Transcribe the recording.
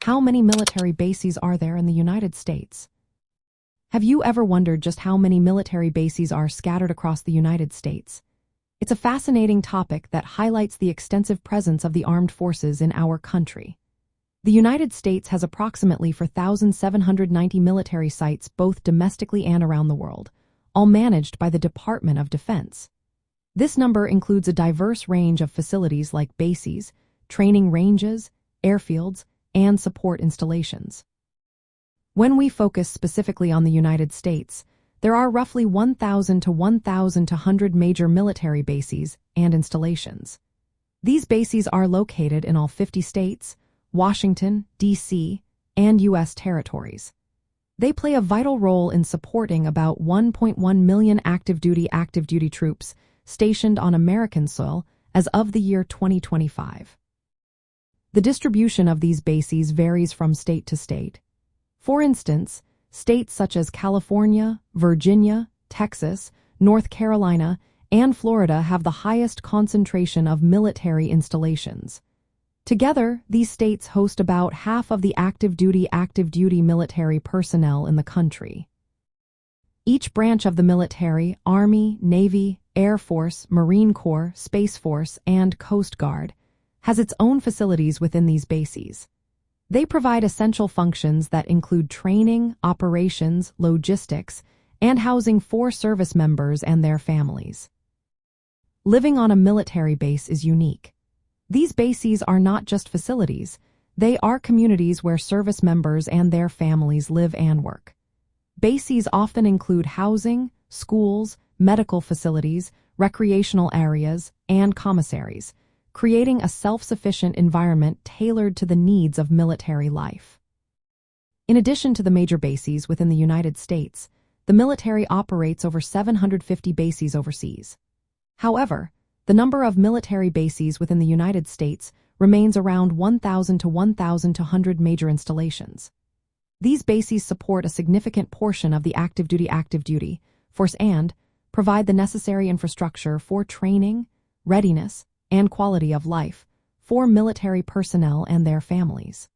How many military bases are there in the United States? Have you ever wondered just how many military bases are scattered across the United States? It's a fascinating topic that highlights the extensive presence of the armed forces in our country. The United States has approximately 4,790 military sites both domestically and around the world, all managed by the Department of Defense. This number includes a diverse range of facilities like bases, training ranges, airfields, and support installations. When we focus specifically on the United States, there are roughly 1,000 to 1,200 major military bases and installations. These bases are located in all 50 states, Washington, D.C., and U.S. territories. They play a vital role in supporting about 1.1 million active duty troops stationed on American soil as of the year 2025. The distribution of these bases varies from state to state. For instance, states such as California, Virginia, Texas, North Carolina, and Florida have the highest concentration of military installations. Together, these states host about half of the active duty military personnel in the country. Each branch of the military, Army, Navy, Air Force, Marine Corps, Space Force, and Coast Guard, has its own facilities within these bases. They provide essential functions that include training, operations, logistics, and housing for service members and their families. Living on a military base is unique. These bases are not just facilities, they are communities where service members and their families live and work. Bases often include housing, schools, medical facilities, recreational areas, and commissaries, creating a self-sufficient environment tailored to the needs of military life. In addition to the major bases within the United States, the military operates over 750 bases overseas. However, the number of military bases within the United States remains around 1,000 to 1,200 major installations. These bases support a significant portion of the active duty force and provide the necessary infrastructure for training, readiness, and quality of life for military personnel and their families.